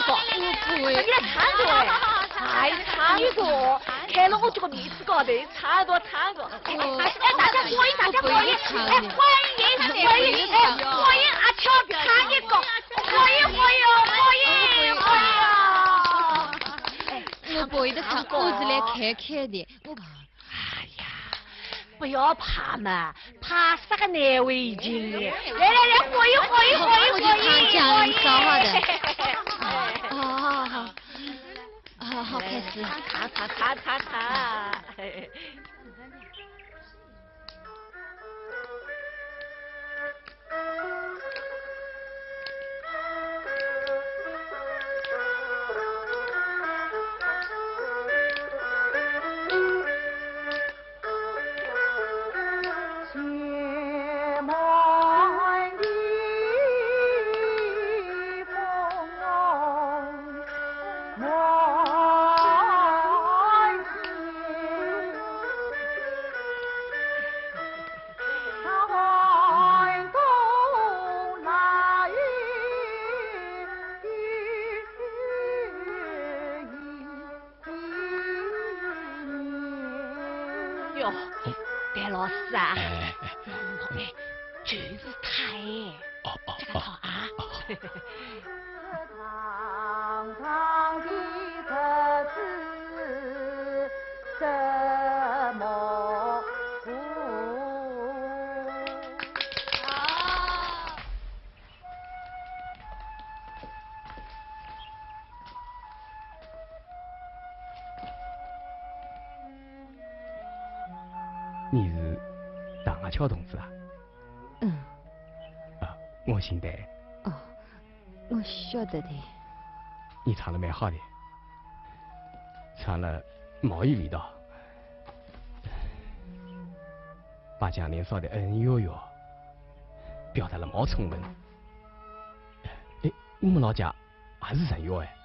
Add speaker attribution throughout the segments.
Speaker 1: 过，
Speaker 2: 不会。
Speaker 1: 你来唱过哎，还唱过，看了我这个面子高头，唱过。大家过瘾，欢迎阿乔唱一个，欢迎。
Speaker 2: 我不会的唱，我是来看看的。
Speaker 1: 哎呀，不要怕嘛，怕啥个难为情的。来，欢迎。
Speaker 2: 我就唱江林烧好的。好，开始。
Speaker 1: 唱。哟，戴老师啊，就是他这个好啊。堂堂的格子怎么不？
Speaker 3: 你是唐阿乔同志啊？
Speaker 2: 嗯。
Speaker 3: 啊，我姓戴。
Speaker 2: 哦，我晓得的。
Speaker 3: 你唱的蛮好的，唱了毛有味道，把江年少的恩恩怨怨表达了毛充分。哎，我们老家还是人妖哎，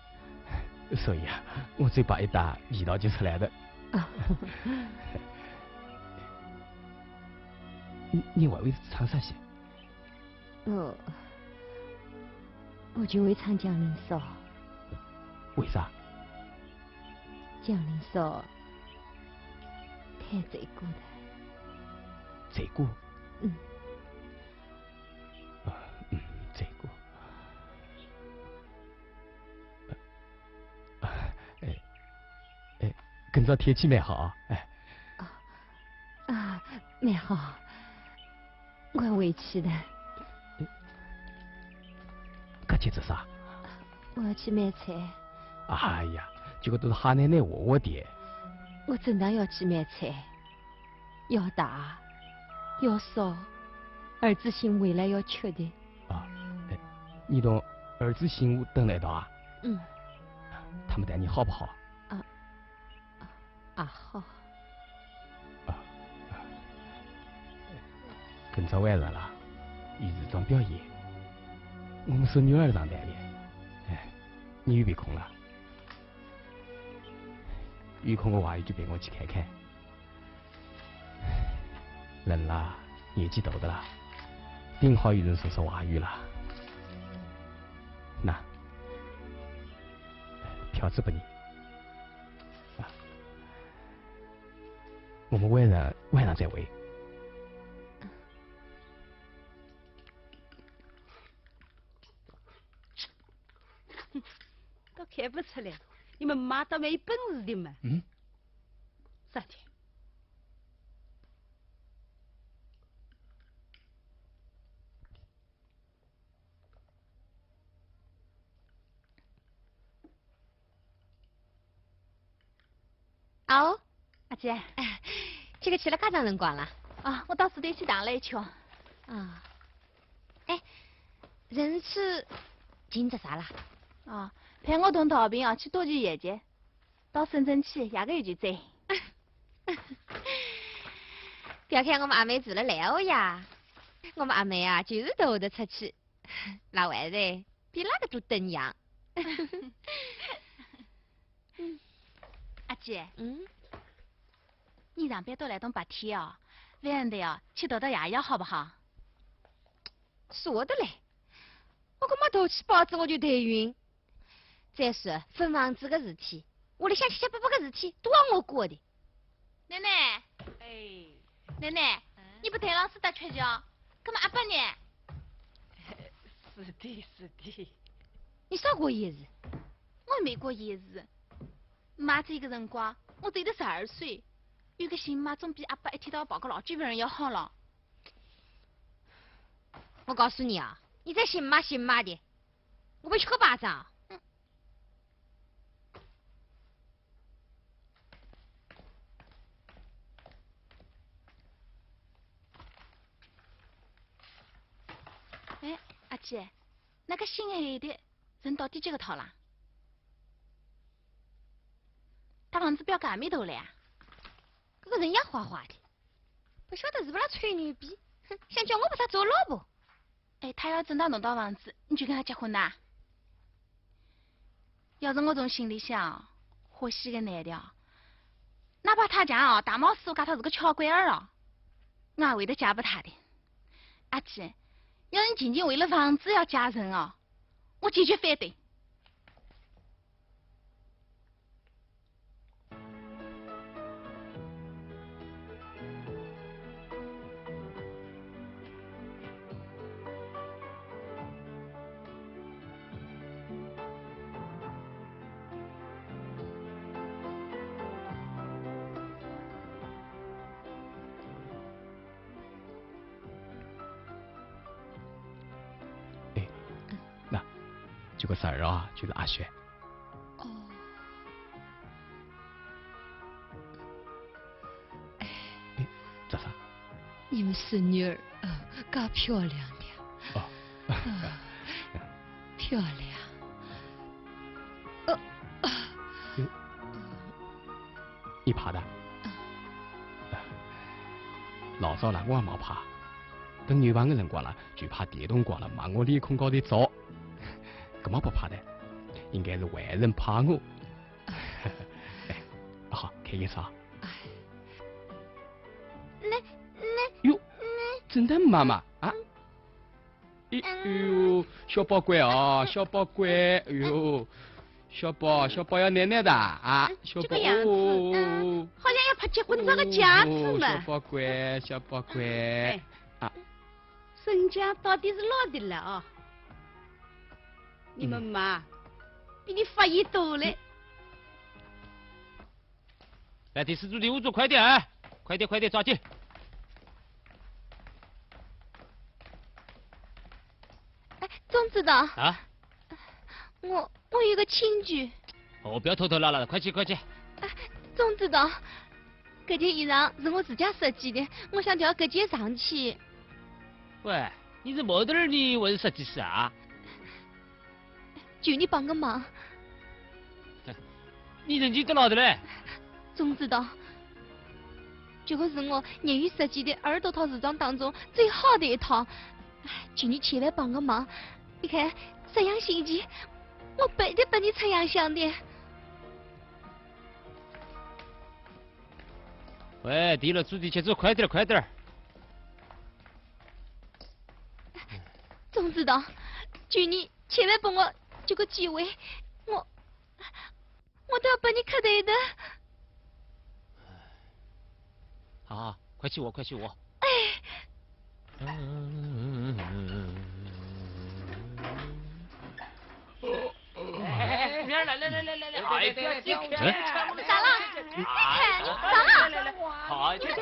Speaker 3: 所以啊，我嘴巴一打，味道就出来的。你还会唱啥戏？
Speaker 2: 我就会唱江林烧。
Speaker 3: 为啥？
Speaker 2: 江林烧太贼过的。
Speaker 3: 贼过？贼过。今朝天气蛮好哎。
Speaker 2: 蛮好。我回去的。
Speaker 3: 搿去做啥？
Speaker 2: 我要去买菜。
Speaker 3: 哎呀，这个都是哈奶奶我的。
Speaker 2: 我正当要去买菜，要大，要少，儿子媳妇回来要吃的。
Speaker 3: 你同儿子媳妇等来一道啊？他们待你好不好？
Speaker 2: 好。
Speaker 3: 今朝晚上了，有时装表演，我们孙女儿上台的。你有没空了？有空的话，就陪我去看看。人啦，年纪大的了，顶好有人说说话语了。那，票子给你。我们晚上再会。
Speaker 4: 都看不出来，你们妈倒蛮有本事的嘛。啥的？
Speaker 2: 哦，
Speaker 5: 阿姐，
Speaker 2: 这个去了多长辰光了？
Speaker 5: 我到市里去打了一圈。
Speaker 2: 人是今朝啥啦？
Speaker 5: 陪我同陶平去多聚夜节，到深圳去，夜个又就走。
Speaker 2: 不要看我们阿妹住了来哦呀，我们阿妹啊就是都会得出去，老外的比哪个都登样。
Speaker 5: 阿姐，你上班都来动白天哦，晚上的去倒到爷爷好不好？
Speaker 2: 说的嘞，我个没头吃包子我就头晕。再说分房子个事体，屋里向七七八八个事体都要我过的。
Speaker 5: 奶奶，
Speaker 4: 哎，
Speaker 5: 奶奶，你不台上是打缺觉，干嘛阿爸呢？
Speaker 4: 是的，是的。
Speaker 2: 你啥过日子？
Speaker 5: 我没过日子。妈这个辰光，我只有12岁，有个亲妈总比阿爸一天到晚抱个老几个人要好了。
Speaker 2: 我告诉你啊，你再信妈的，我不去个巴掌。
Speaker 5: 哎，阿姐，那个新海的人到底几个套啦？他房子标价没头了呀？
Speaker 2: 这个人眼花花的，不晓得是不是吹牛逼，哼，想叫我把他做老婆。
Speaker 5: 哎，他要真到弄到房子，你就跟他结婚呐？要是我从心里想，欢喜个男的哦，哪怕他家哦大毛师傅讲他是个巧鬼儿哦，我也会得嫁给他的。阿姐，要你仅仅为了房子要嫁人哦，我坚决反对。
Speaker 3: 这个事儿啊，就是阿雪。
Speaker 2: 哦。
Speaker 3: 哎，咋啥？
Speaker 2: 你们孙女儿嘎漂亮的。
Speaker 3: 哦。
Speaker 2: 漂亮。
Speaker 3: 你怕的？老早了，我也没怕。等女房的辰光了，就怕电动光了往我脸孔高头照。干嘛不怕的？应该是外人怕我。哎，好，开个啥？哟，真的妈妈啊！哎呦，小宝乖啊，小宝乖，哎呦，小宝要奶奶的啊，小宝哦，
Speaker 4: 好像要拍结婚照的架子嘛。
Speaker 3: 小宝乖，小宝乖啊！
Speaker 4: 孙家到底是老的了啊！你们妈比你发言多嘞。
Speaker 6: 来，第4组、第5组，快点啊！快点，抓紧！
Speaker 2: 哎，总指导。
Speaker 6: 啊？
Speaker 2: 我有个请求。
Speaker 6: 哦，不要拖拖拉拉的，快去！
Speaker 2: 哎，总指导，这件衣裳是我自家设计的，我想调这件上去。
Speaker 6: 喂，你是模特儿的还是设计师啊？
Speaker 2: 求你帮个忙。
Speaker 6: 你人精到哪的嘞？
Speaker 2: 总指导，这个是我业余设计的耳朵套时装当中最好的一套，求你千万帮个忙。你看这样心情，我背得把你这样想的。
Speaker 6: 喂，第6组、第7组，快点儿！
Speaker 2: 总指导，求你千万帮我这个机会，我都要把你磕头的。
Speaker 6: 好，快去我！
Speaker 2: 哎。
Speaker 6: 来，
Speaker 2: 哎，咋了？你看你咋了？
Speaker 6: 好，
Speaker 2: 去！
Speaker 6: 别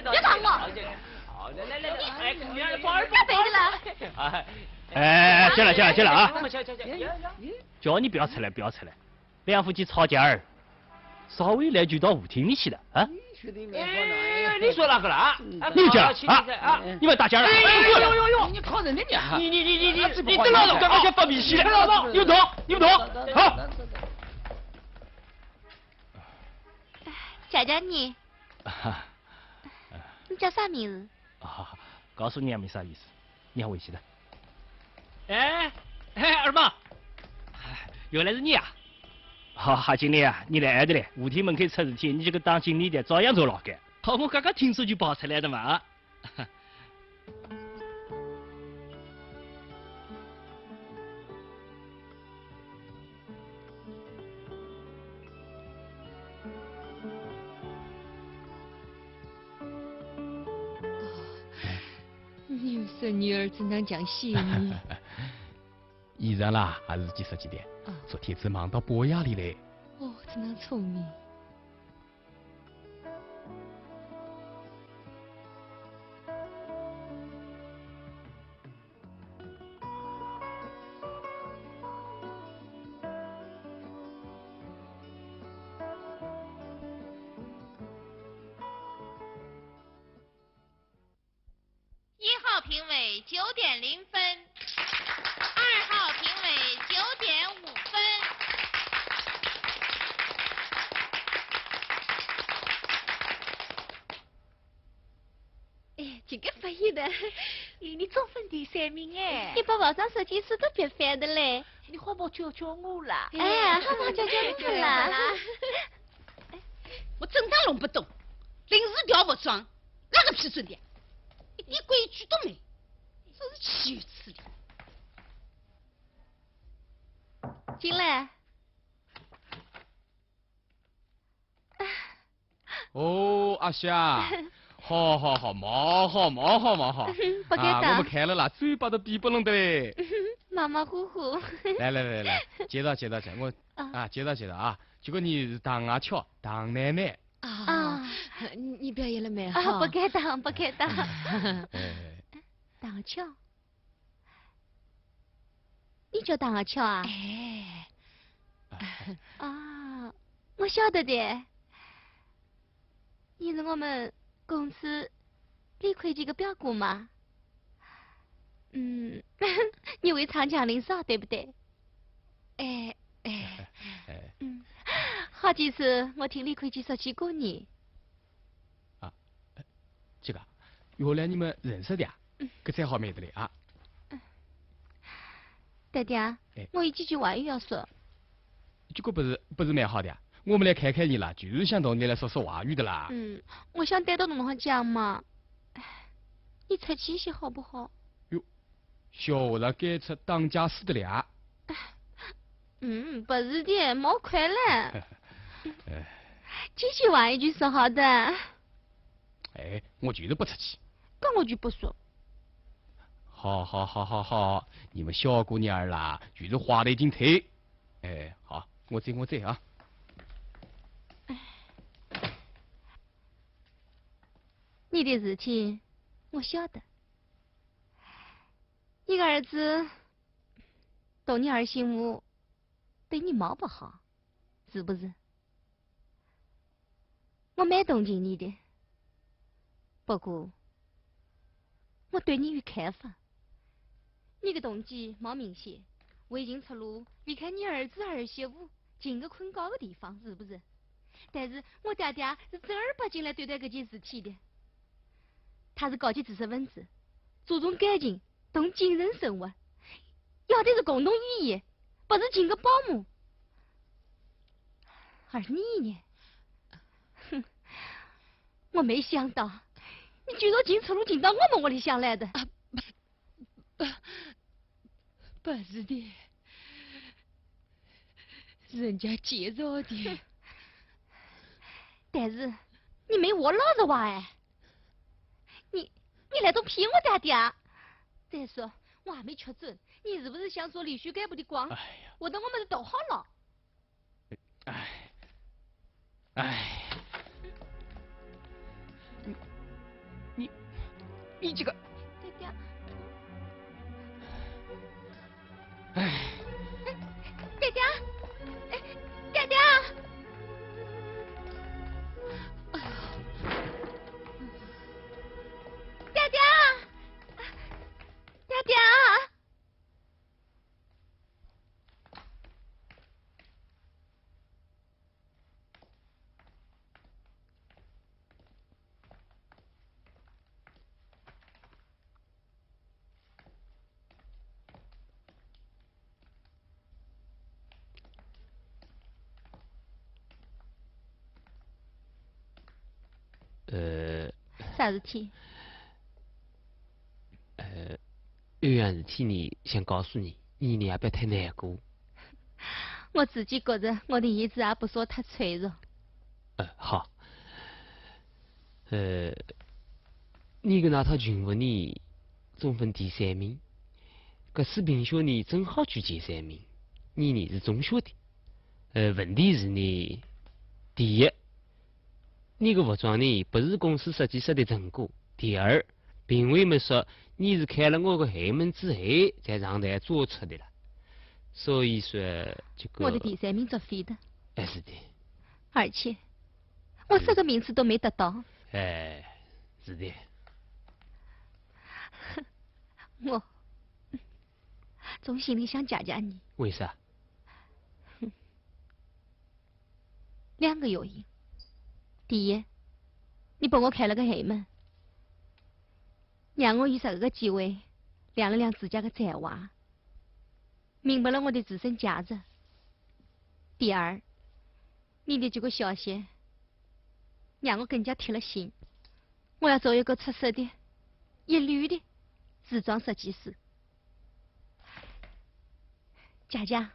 Speaker 2: 别打我！
Speaker 6: 来，
Speaker 2: 别背的了。
Speaker 6: 哎，行了啊！叫你不要出来，两夫妻吵架儿，稍微来就到舞厅里去了啊！你说哪个了啊？你讲啊！你们打架了！
Speaker 3: 哟，你讨人的呢？
Speaker 6: 你这老子干嘛先发脾气了？你们懂？好。
Speaker 2: 叫你。你叫啥名字？
Speaker 6: 啊，告诉你也没啥意思，你还回去的。哎，二妈，原来是你啊！好，经理啊，你来挨着嘞，舞厅门口出事体，你这个当经理的照样坐牢干。好，我刚刚听说就跑出来的嘛。
Speaker 2: 孙女儿怎能讲谢你？
Speaker 3: 依然啦，还是几十几点？
Speaker 2: 啊，
Speaker 3: 昨天只忙到半夜里嘞。
Speaker 2: 哦，怎能聪明？1
Speaker 5: 号评委9点0分，2号评委9点5分。
Speaker 2: 哎，这个发现的，
Speaker 1: 你总分第3名哎
Speaker 2: 你，把网上设计师都别翻的嘞。
Speaker 1: 你好不好教教我啦？
Speaker 2: 哎，好不好教教你啦？
Speaker 4: 我正常弄不懂，临时调不装，哪个批准的？一点规矩都没，真是气死了。
Speaker 2: 进来。
Speaker 3: 哦，阿霞，好好好，蛮好蛮好蛮好。
Speaker 2: 不敢
Speaker 3: 啊，我
Speaker 2: 当
Speaker 3: 们看了啦，嘴巴都闭不拢的嘞。
Speaker 2: 马马虎虎。
Speaker 3: 来来来来，介绍介绍介绍，我啊介绍介绍啊，这个你是唐阿巧，唐奶奶。
Speaker 2: 啊，
Speaker 1: 你表演了没
Speaker 2: 啊，不敢当，不敢当。
Speaker 3: 哎，
Speaker 2: 唐阿巧，你叫唐阿巧啊？
Speaker 1: 哎，
Speaker 2: 啊，我晓得的。你是我们公司李会计的表姑嘛？嗯，你为长江林嫂对不对？
Speaker 1: 哎，
Speaker 3: 哎，
Speaker 2: 嗯，好几次我听李会计说起过你。
Speaker 3: 这个，原来你们认识的啊？这才好没得嘞啊！
Speaker 2: 爹爹
Speaker 3: 哎，
Speaker 2: 我有几句话又要说。
Speaker 3: 这个不是蛮好的呀？我们来看看你啦，就是想同你来说说话语的啦。
Speaker 2: 嗯，我想带到农行讲嘛。哎，你出气些好不好？
Speaker 3: 小和尚该出当家师的了。
Speaker 2: 嗯，不是的，毛快了。
Speaker 3: 哎，
Speaker 2: 几句话一句说好的，
Speaker 3: 哎，我就是不出气。
Speaker 2: 那我就不说。
Speaker 3: 好好好好好，你们小姑娘儿啦，就是话得已经退。哎，好，我走啊。
Speaker 2: 你的事情我晓得，你个儿子懂你儿媳妇对你毛不好，是不是？我蛮同情你的，不过我对你有看法。你的动机蛮明显，为情出路，离开你儿子儿媳妇，进个困高的地方，是不是？但是我爹爹是正儿八经来对待这件事体的。他是高级知识分子，注重感情，懂精神生活，要的是共同语言，不是请个保姆。而你呢？哼，我没想到你居然进出路进到我们窝里厢来的。
Speaker 1: 不是的，人家介绍的。
Speaker 2: 但是你没我老实话哎。你来都骗我爹爹！再说我还没确诊，你是不是想说李旭改不的光？
Speaker 3: 哎呀，
Speaker 2: 我等我们的都好了。
Speaker 3: 哎，你这个，
Speaker 2: 爹爹，
Speaker 3: 哎，
Speaker 2: 爹爹，哎，爹爹。爹爹，爹爹，啥事体？
Speaker 7: 有样事体呢，想告诉你，你呢也不要太难过。
Speaker 2: 我自己觉着我的意志也不说太脆弱。
Speaker 7: 好。你跟那套裙服呢，总分第3名。搿次评选呢正好举前3名，你呢是中小的。问题是呢，第一，你个服装呢不是公司设计师的成果；第二，评委们说你是开了我个后门之后才上台做出的了。所以说这个
Speaker 2: 我的第3名作废的，
Speaker 7: 是的，
Speaker 2: 而且我3个名次都没得到。
Speaker 7: 是的。
Speaker 2: 我从心里想嫁你。
Speaker 7: 为啥
Speaker 2: ？2个原因。第一，你帮我开了个后门，让我有这个机会量了量自家的才华，明白了我的自身价值。第二，你的这个消息让我更加铁了心，我要做一个出色的、一流的时装设计师。佳佳。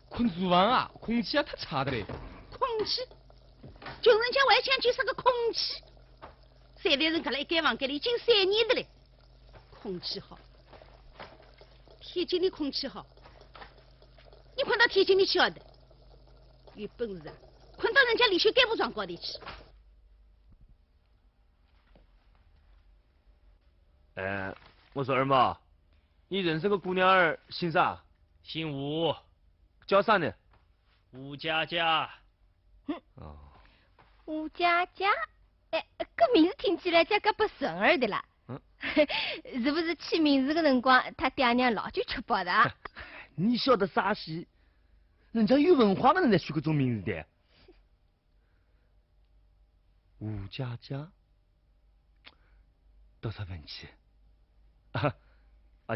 Speaker 3: 困厨房啊，空气啊太差的嘞。
Speaker 4: 空气，就人家外墙就是个空气。3代人搿来一间房间里已经3年的嘞，空气好。天津的空气好，你困到天津你晓得，有本事啊，困到人家李秀干部庄高头去。
Speaker 8: 我说二毛，你认识个姑娘儿姓啥？
Speaker 6: 姓吴，
Speaker 8: 叫啥呢？
Speaker 6: 吴佳佳。
Speaker 8: 哦，
Speaker 1: 吴佳佳，搿名字听起来加个不顺耳的啦。是不是起名字的辰光，他爹娘老就吃饱的？
Speaker 8: 你晓得啥戏？人家有文化的人才取搿种名字的。吴佳佳，多少vận气？啊，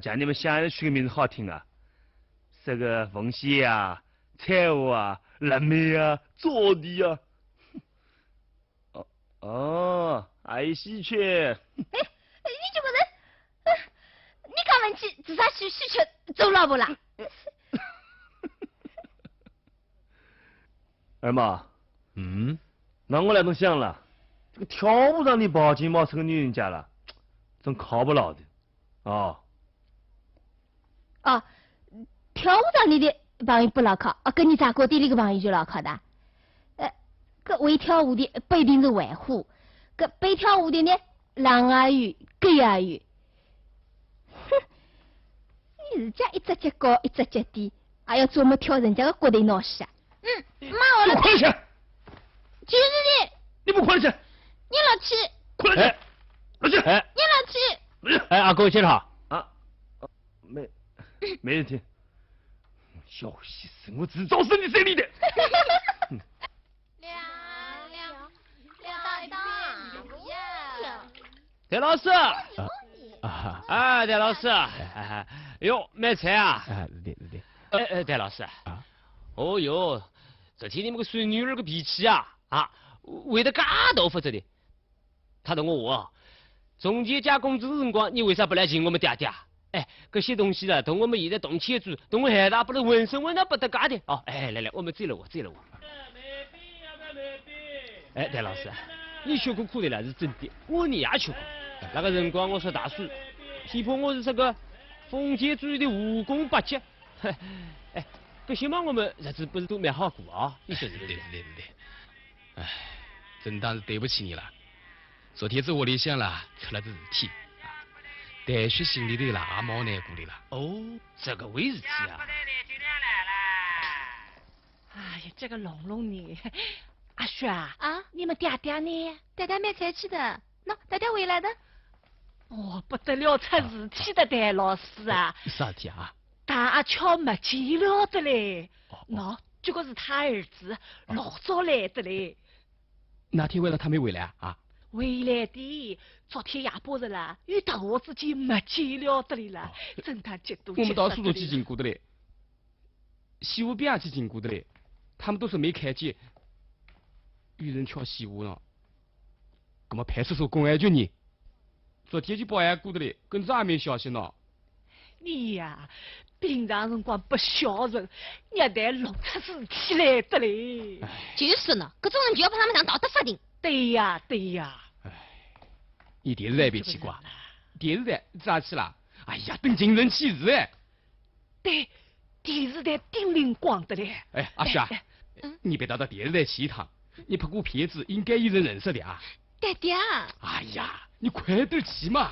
Speaker 8: 像你们乡下取个名字好听啊，这个凤仙啊、彩虹啊、蓝莓啊、招娣啊。爱喜鹊。
Speaker 1: 你这个人，你讲问起自杀需求做老婆啦？
Speaker 8: 二妈，那我来东想了，这个跳舞场的包金毛是个女人家了，真靠不牢的。
Speaker 1: 跳舞场里的朋友不牢靠，跟你杂货店里的朋友就牢靠的。搿会跳舞的不一定是坏货，搿被跳舞的呢，狼也有，狗也有。哼，你自家一只脚高，一只脚低，还要专门挑人家的骨头闹事啊？妈，我
Speaker 8: 你快点去！
Speaker 1: 就是的。
Speaker 8: 你不快点去！
Speaker 1: 你老去。
Speaker 8: 快点去！老去！
Speaker 1: 你老去。
Speaker 6: 阿哥去了。
Speaker 8: 没人听。小西施，我只找生你这里的。
Speaker 6: 戴老师。戴老师。哟，买菜啊？
Speaker 3: 是的。
Speaker 6: 戴老师。哦哟，这天你们个孙女儿个脾气啊，为得嘎大负责的。他同我话，中间加工资的辰光，你为啥不来请我们爹爹？这些东西了，同我们现在动起做，同我海大不能浑身温那不得嘎的。来，我们追了我。戴老师，你吃过苦的了是真的，我你也吃过。那个辰光我说大叔，偏颇我是这个封建主义的武功八杰。这些嘛我们日子不是都蛮好过啊？你说是不是？
Speaker 3: 对。真当是对不起你了。昨天子屋里向了出了点事体。待续心里头那毛难过的了。
Speaker 6: 这个回事体啊！
Speaker 5: 哎呀，这个龙龙呢？阿雪啊，你们爹爹呢？
Speaker 2: 爹爹买菜去的，喏，爹爹回来的。
Speaker 5: 不得了，出事体的戴老师啊！
Speaker 3: 啥事体啊？
Speaker 4: 大巧没见了的嘞。喏，这个是他儿子，老早来的嘞。
Speaker 3: 哪天为了他没回来啊？啊？
Speaker 4: 回来的，昨天夜半日啦，与大我之间没见了的嘞啦，真他嫉妒。
Speaker 3: 我们到处都去经过的嘞，西湖边也去经过的嘞，他们都说没看见有人跳西湖了。那么派出所公安局呢？昨天就报案过的嘞，跟着也没消息呢。
Speaker 4: 你呀，平常辰光不孝顺，一旦弄出事体来的嘞。
Speaker 1: 就是呢，搿种人就要把他们上道德法庭。
Speaker 4: 对呀，对呀。
Speaker 3: 你电视台别奇怪，电视台咋去了？哎呀，等惊人启事哎。
Speaker 4: 对，电视台顶灵光的嘞。
Speaker 3: 哎，阿雪啊，你别到电视台去一趟，你拍过片子，应该有人认识的啊。
Speaker 2: 爹爹。
Speaker 3: 哎呀，你快点去嘛。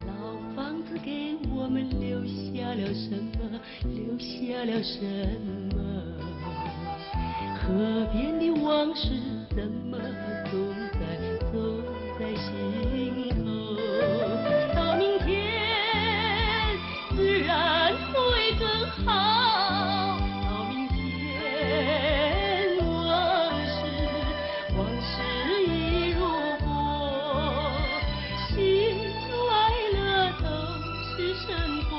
Speaker 9: 老房子给我们留下了什么？留下了什么？河边的往事怎么走在心头？到明天自然会更好。到明天往事已如过，喜怒哀乐都是生活，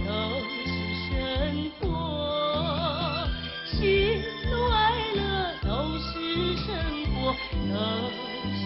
Speaker 9: 都是生活。喜怒哀乐都是生活，都是